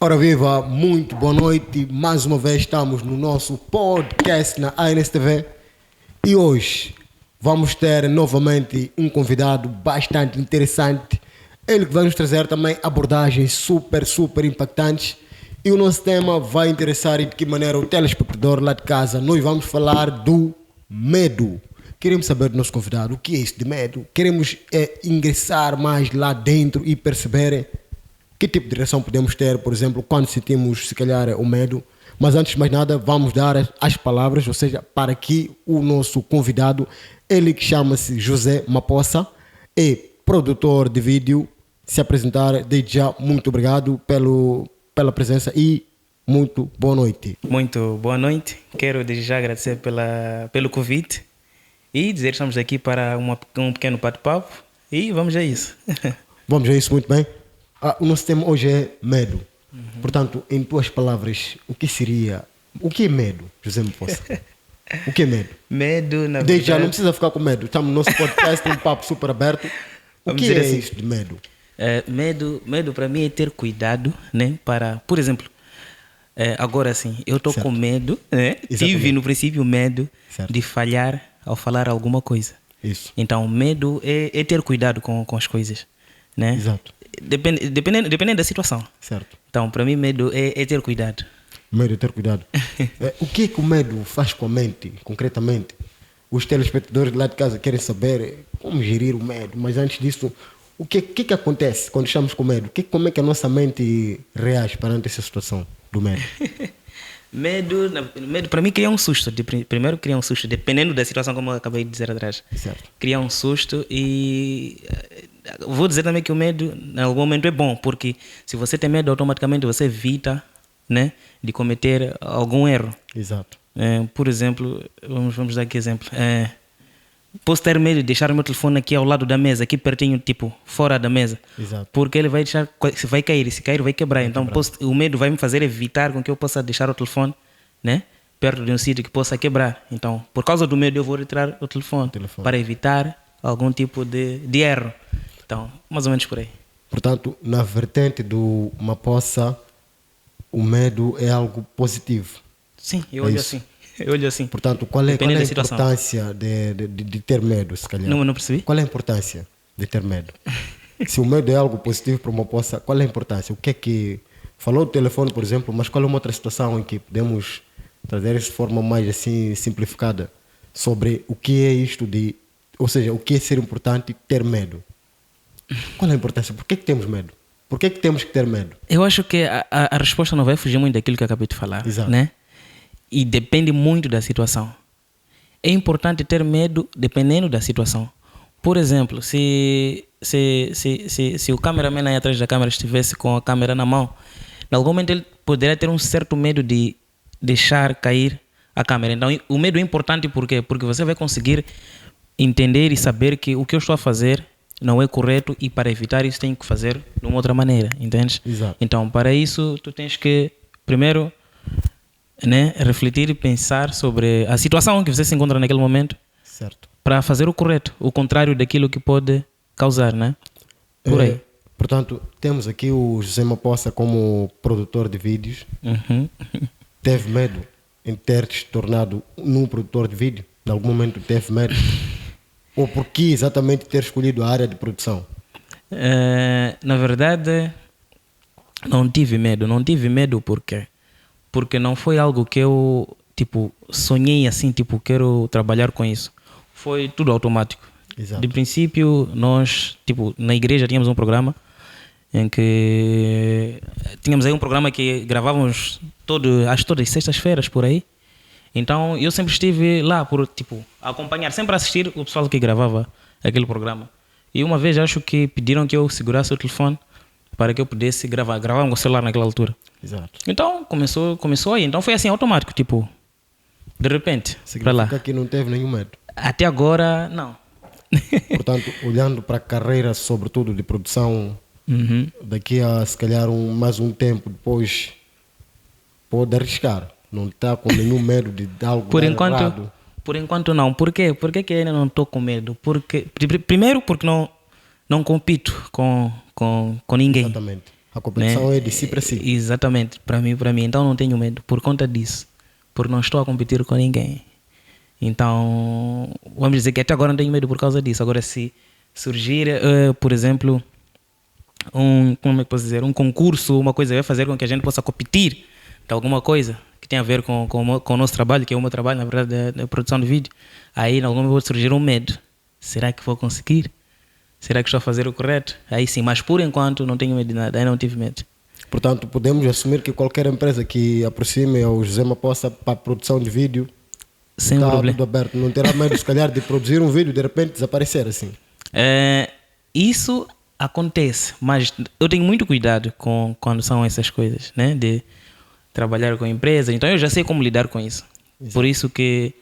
Ora viva, muito boa noite. Mais uma vez estamos no nosso podcast na ANSTV e hoje vamos ter novamente um convidado bastante interessante. Ele que vai nos trazer também abordagens super impactantes e o nosso tema vai interessar e de que maneira o telespectador lá de casa. Nós vamos falar do medo. Queremos saber do nosso convidado o que é isso de medo. Queremos ingressar mais lá dentro e perceber que tipo de reação podemos ter, por exemplo, quando sentimos, se calhar, o medo. Mas antes de mais nada, vamos dar as palavras, ou seja, para que o nosso convidado, ele que chama-se José Mapossa, é produtor de vídeo, se apresentar. Desde já, muito obrigado pela presença e muito boa noite. Muito boa noite. Quero desde já agradecer pelo convite e dizer que estamos aqui para um pequeno bate-papo e vamos a isso. Vamos a isso, muito bem. O nosso tema hoje é medo. Portanto, em tuas palavras, o que é medo, José Mapossa? O que é medo? Medo, na verdade... Desde já, não precisa ficar com medo. Estamos no nosso podcast, um papo super aberto. O que é assim, isso de medo? Medo para mim é ter cuidado, né? Para, por exemplo, agora sim, eu estou com medo, né? Tive no princípio medo de falhar ao falar alguma coisa. Isso. Então, medo é ter cuidado com as coisas, né? Exato. Dependendo da situação. Certo. Então, para mim, medo é ter cuidado. Medo é ter cuidado. O que é que o medo faz com a mente, concretamente? Os telespectadores lá de casa querem saber como gerir o medo, mas antes disso, o que acontece quando estamos com medo? Como é que a nossa mente reage perante essa situação do medo? Medo para mim cria um susto. Primeiro cria um susto, dependendo da situação, como eu acabei de dizer atrás. Certo. Cria um susto e vou dizer também que o medo em algum momento é bom, porque se você tem medo, automaticamente você evita, né, de cometer algum erro. Exato. Por exemplo, vamos dar aqui exemplo. Posso ter medo de deixar o meu telefone aqui ao lado da mesa, aqui pertinho, tipo, fora da mesa. Exato. Porque ele vai deixar, vai cair, e se cair vai quebrar. Então o medo vai me fazer evitar com que eu possa deixar o telefone, né, perto de um sítio que possa quebrar. Então, por causa do medo, eu vou retirar o telefone. Para evitar algum tipo de erro. Então, mais ou menos por aí. Portanto, na vertente do Mapossa, o medo é algo positivo. Sim, eu olho assim. Eu olho assim. Portanto, qual é a importância de ter medo, se calhar? Não percebi. Qual é a importância de ter medo? Se o medo é algo positivo para uma poça, qual é a importância? O que é que... Falou do telefone, por exemplo, mas qual é uma outra situação em que podemos trazer isso de forma mais assim simplificada sobre o que é isto de... Ou seja, o que é ser importante ter medo? Qual é a importância? Por que temos medo? Por que temos que ter medo? Eu acho que a resposta não vai fugir muito daquilo que eu acabei de falar. Exato. Né? E depende muito da situação. É importante ter medo dependendo da situação. Por exemplo, se o cameraman aí atrás da câmera estivesse com a câmera na mão, em algum momento ele poderia ter um certo medo de deixar cair a câmera. Então, o medo é importante por quê? Porque você vai conseguir entender e saber que o que eu estou a fazer não é correto e para evitar isso tenho que fazer de uma outra maneira, entende? Exato. Então, para isso, tu tens que, primeiro, né, refletir e pensar sobre a situação que você se encontra naquele momento. Certo. Para fazer o correto, o contrário daquilo que pode causar, né? Por aí. Portanto, temos aqui o José Mapossa como produtor de vídeos. Teve medo em ter se tornado num produtor de vídeo? Em algum momento teve medo? Ou por que exatamente ter escolhido a área de produção? Na verdade, não tive medo. Não tive medo porque não foi algo que eu, tipo, sonhei assim, tipo, quero trabalhar com isso. Foi tudo automático. Exato. De princípio, nós, tipo, na igreja tínhamos um programa em que tínhamos aí um programa que gravávamos acho todas as sextas-feiras por aí. Então, eu sempre estive lá por, tipo, acompanhar, sempre assistir o pessoal que gravava aquele programa. E uma vez acho que pediram que eu segurasse o telefone para que eu pudesse gravar. Gravava com o celular naquela altura. Exato. Então, começou aí. Então, foi assim, automático, tipo, de repente, para lá. Significa que não teve nenhum medo? Até agora, não. Portanto, olhando para a carreira, sobretudo de produção, daqui a, se calhar, mais um tempo depois, pode arriscar. Não está com nenhum medo de algo errado? Por enquanto, não. Por quê? Por que ainda não estou com medo? Primeiro, porque não compito com ninguém. Exatamente. A competição é de si para si. Exatamente, para mim. Então não tenho medo por conta disso. Porque não estou a competir com ninguém. Então, vamos dizer que até agora não tenho medo por causa disso. Agora, se surgir, por exemplo, como é que posso dizer, um concurso, uma coisa vai fazer com que a gente possa competir de alguma coisa que tem a ver com o nosso trabalho, que é o meu trabalho, na verdade, da produção de vídeo, aí em algum momento vai surgir um medo. Será que vou conseguir? Será que estou a fazer o correto? Aí sim, mas por enquanto não tenho medo de nada, aí não tive medo. Portanto, podemos assumir que qualquer empresa que aproxime ao José Mapossa para a produção de vídeo Sem está problema. tudo aberto. Não terá medo, se calhar, de produzir um vídeo e de repente desaparecer assim. Isso acontece, mas eu tenho muito cuidado quando são essas coisas, né? De trabalhar com empresas. Então eu já sei como lidar com isso. Exato. Por isso que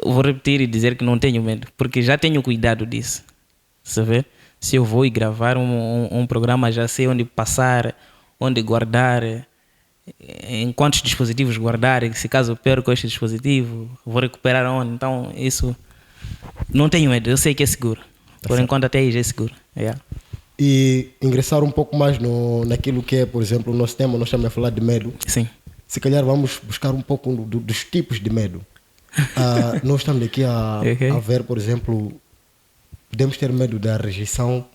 eu vou repetir e dizer que não tenho medo, porque já tenho cuidado disso. Sabe? Se eu vou gravar um programa, já sei onde passar, onde guardar, em quantos dispositivos guardar, se caso eu perco este dispositivo, vou recuperar onde. Então isso não tenho medo, eu sei que é seguro. Por enquanto até aí já é seguro. Yeah. E ingressar um pouco mais naquilo que é, por exemplo, o nosso tema, nós estamos a falar de medo. Sim. Se calhar vamos buscar um pouco dos tipos de medo. Nós estamos aqui a ver, por exemplo, podemos ter medo da rejeição,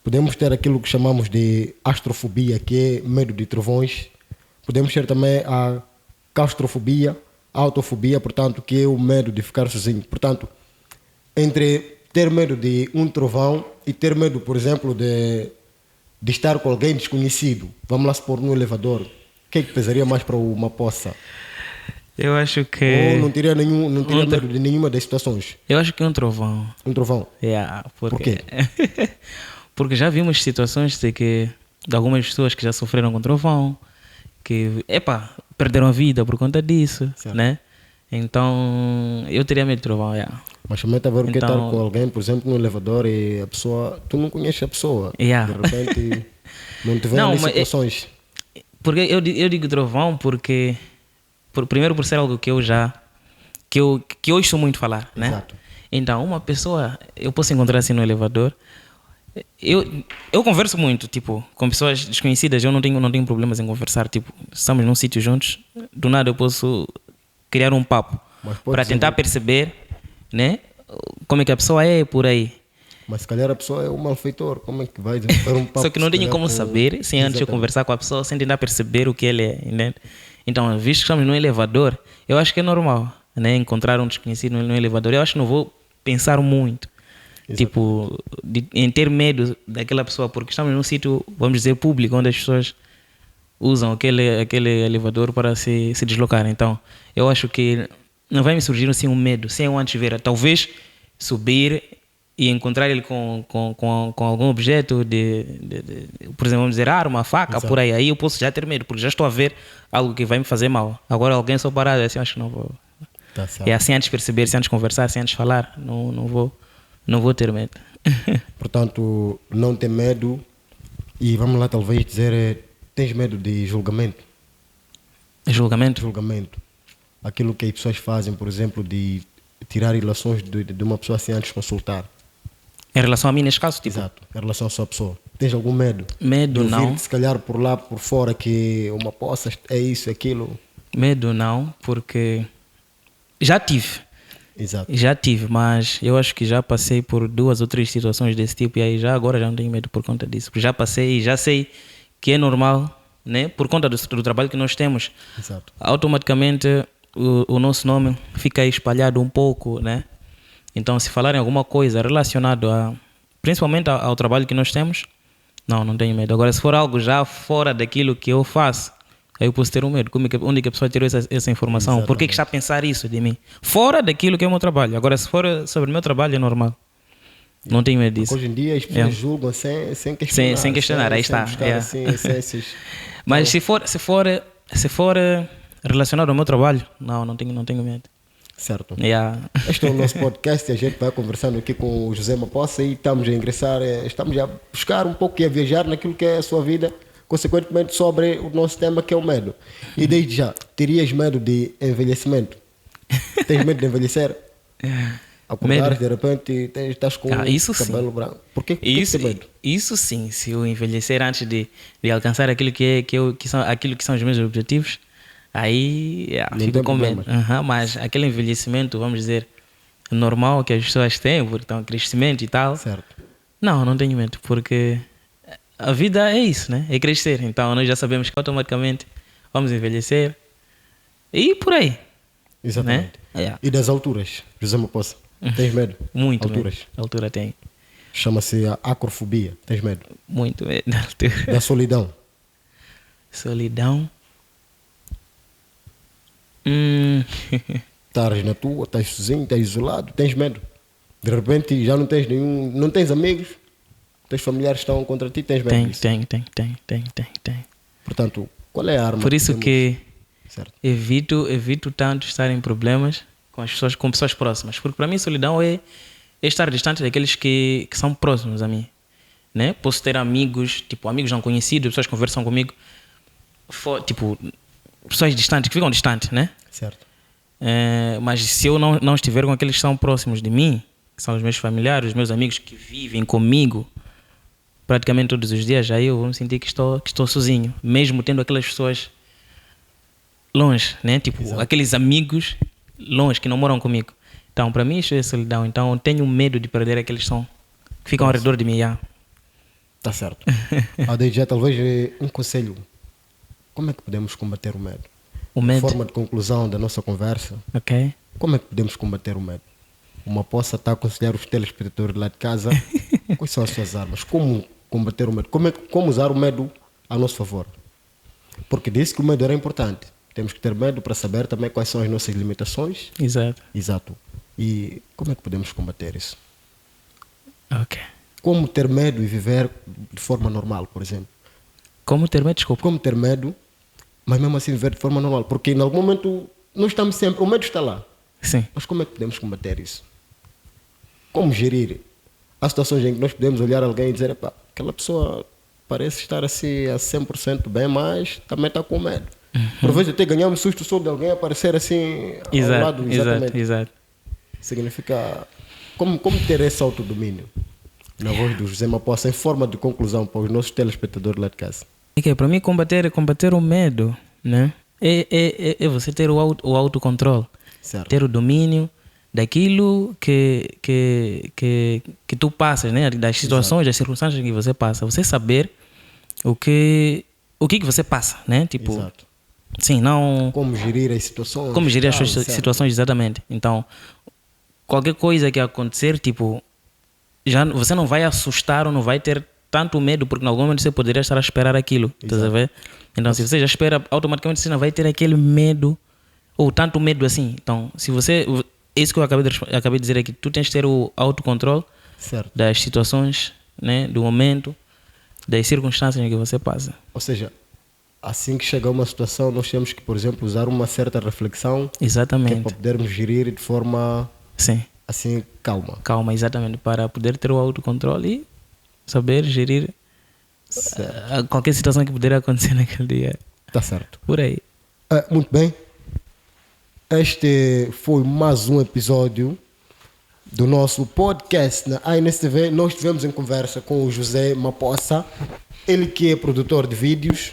podemos ter aquilo que chamamos de astrofobia, que é medo de trovões, podemos ter também a claustrofobia, autofobia, portanto, que é o medo de ficar sozinho. Portanto, entre ter medo de um trovão e ter medo, por exemplo, de estar com alguém desconhecido, vamos lá supor no elevador, o que é que pesaria mais para o Mapossa? Eu acho que... Ou não teria medo de nenhuma das situações? Eu acho que é um trovão. Um trovão? Yeah, Por quê? Porque já vimos situações de algumas pessoas que já sofreram com trovão, que, perderam a vida por conta disso, certo. Né? Então, eu teria medo de trovão, yeah. Mas também está a ver o que estar com alguém, por exemplo, no elevador e a pessoa... Tu não conheces a pessoa. Yeah. De repente, não te vê em situações. Porque eu digo trovão porque... Primeiro por ser algo que eu ouço muito falar, né? Exato. Então, uma pessoa, eu posso encontrar assim no elevador, eu converso muito, tipo, com pessoas desconhecidas, eu não tenho problemas em conversar, tipo, estamos num sítio juntos, do nada eu posso criar um papo para tentar perceber, né, como é que a pessoa é por aí. Mas se calhar a pessoa é um malfeitor, como é que vai ter um papo? Só que não tenho como saber, sem antes eu conversar com a pessoa, sem tentar perceber o que ele é, né? Então, visto que estamos no elevador, eu acho que é normal, né? Encontrar um desconhecido no elevador. Eu acho que não vou pensar muito, tipo, em ter medo daquela pessoa, porque estamos num sítio, vamos dizer, público, onde as pessoas usam aquele elevador para se deslocar. Então, eu acho que não vai me surgir assim um medo, sem eu antes ver. Talvez subir e encontrar ele com algum objeto por exemplo, vamos dizer, arma, faca, exato, por aí eu posso já ter medo, porque já estou a ver algo que vai me fazer mal. Agora alguém só parado, assim, acho que não vou. Tá certo. É assim, antes perceber, se antes conversar, se antes falar, não vou ter medo. Portanto, não ter medo. E vamos lá talvez dizer, tens medo de julgamento? Julgamento? Julgamento. Aquilo que as pessoas fazem, por exemplo, de tirar relações de uma pessoa sem antes consultar. Em relação a mim, neste caso, tipo? Exato, em relação à sua pessoa. Tens algum medo? Medo de não. Se calhar por lá, por fora, que uma poça é isso, aquilo. Medo não, porque já tive. Exato. Já tive, mas eu acho que já passei por 2 ou 3 situações desse tipo e aí agora já não tenho medo por conta disso. Porque já passei e já sei que é normal, né? Por conta do trabalho que nós temos. Exato. Automaticamente o nosso nome fica espalhado um pouco, né? Então, se falarem alguma coisa relacionada principalmente ao trabalho que nós temos, não tenho medo. Agora, se for algo já fora daquilo que eu faço, aí eu posso ter um medo. Onde que a pessoa tirou essa informação? Exatamente. Por que está a pensar isso de mim? Fora daquilo que é o meu trabalho. Agora, se for sobre o meu trabalho, é normal. Não tenho medo disso. Porque hoje em dia as pessoas julgam sem questionar. Sem questionar, aí está. Assim, essências. Mas se for relacionado ao meu trabalho, não tenho medo. Certo. Yeah. Este é o nosso podcast e a gente vai conversando aqui com o José Mapossa e estamos a ingressar, estamos a buscar um pouco e a viajar naquilo que é a sua vida, consequentemente sobre o nosso tema que é o medo. E desde já, terias medo de envelhecimento? Tens medo de envelhecer? Acordares, de repente, estás com isso o cabelo branco. Por que Isso, tem medo? isso sim, se eu envelhecer antes de alcançar aquilo que são os meus objetivos, aí Não fico tem com medo. problemas. Mas aquele envelhecimento, vamos dizer, normal que as pessoas têm, porque estão em crescimento e tal, Certo. não tenho medo, porque a vida é isso, né? É crescer. Então nós já sabemos que automaticamente vamos envelhecer e por aí. Exatamente. Né? E das alturas, José Mapossa? Tens medo? Muito Alturas. medo. Altura tem. Chama-se a acrofobia. Tens medo? Muito medo da altura. Da solidão. Solidão. Estás na tua, estás sozinho, estás isolado, tens medo. De repente já não tens nenhum, não tens amigos, teus familiares estão contra ti, tens medo disso. Tem. Portanto, qual é a arma? Por isso que Certo. evito tanto estar em problemas com pessoas próximas. Porque para mim solidão é estar distante daqueles que são próximos a mim. Né? Posso ter amigos, tipo amigos não conhecidos, pessoas que conversam comigo, tipo pessoas distantes, que ficam distantes, né? Certo. Mas se eu não estiver com aqueles que são próximos de mim, que são os meus familiares, os meus amigos que vivem comigo praticamente todos os dias, aí eu vou me sentir que estou sozinho, mesmo tendo aquelas pessoas longe, né? Tipo, Exato. aqueles amigos longe que não moram comigo. Então, para mim isso é solidão. Então, eu tenho medo de perder aqueles que ficam ao redor de mim. Está certo. Já talvez um conselho. Como é que podemos combater o medo? O medo, Forma de conclusão da nossa conversa. ok? Como é que podemos combater o medo? Uma possa estar a aconselhar os telespectadores lá de casa. Quais são as suas armas? Como combater o medo? Como usar o medo a nosso favor? Porque disse que o medo era importante. Temos que ter medo para saber também quais são as nossas limitações. Exato. Exato. E como é que podemos combater isso? Ok. Como ter medo e viver de forma normal, por exemplo. Como ter medo? Desculpa. Como ter medo, mas mesmo assim viver de forma normal. Porque em algum momento nós estamos sempre, o medo está lá. Sim. Mas como é que podemos combater isso? Como gerir? Há situações em que nós podemos olhar alguém e dizer, epá, aquela pessoa parece estar assim a 100% bem, mas também está com medo. Por vezes até ganhamos susto só de alguém aparecer assim ao lado. Exato. Significa como ter esse autodomínio. Na voz do José Mapossa, em forma de conclusão para os nossos telespectadores lá de casa. Okay, para mim combater o medo, né? É você ter o autocontrole. Certo. Ter o domínio daquilo que tu passas, né? Das situações, das circunstâncias que você passa. Você saber o que você passa, né? Tipo, Exato. sim, não... Como gerir as situações. Como gerir as suas certo. situações, exatamente. Então, qualquer coisa que acontecer, tipo, você não vai assustar ou não vai ter tanto medo, porque em algum momento você poderia estar a esperar aquilo. Estás a ver? Então, se você já espera, automaticamente você não vai ter aquele medo, ou tanto medo assim. Então, se você... Isso que eu acabei de dizer aqui, tu tens que ter o autocontrole Certo. das situações, né? Do momento, das circunstâncias em que você passa. Ou seja, assim que chega uma situação, nós temos que, por exemplo, usar uma certa reflexão que é Exatamente. para podermos gerir de forma Sim. assim calma. Calma, exatamente. Para poder ter o autocontrole e saber gerir qualquer situação que puder acontecer naquele dia. Está certo. Por aí. Muito bem. Este foi mais um episódio do nosso podcast na ANSTV. Nós estivemos em conversa com o José Mapossa, ele que é produtor de vídeos,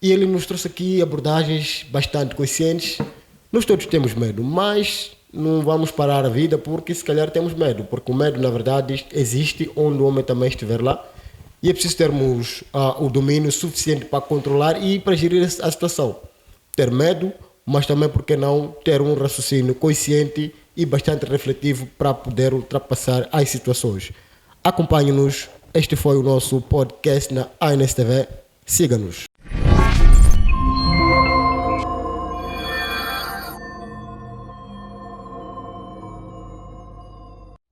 e ele nos trouxe aqui abordagens bastante conscientes. Nós todos temos medo, mas não vamos parar a vida porque se calhar temos medo, porque o medo na verdade existe onde o homem também estiver lá, e é preciso termos o domínio suficiente para controlar e para gerir a situação. Ter medo, mas também, por que não, ter um raciocínio consciente e bastante refletivo para poder ultrapassar as situações. Acompanhe-nos, este foi o nosso podcast na ANSTV. Siga-nos.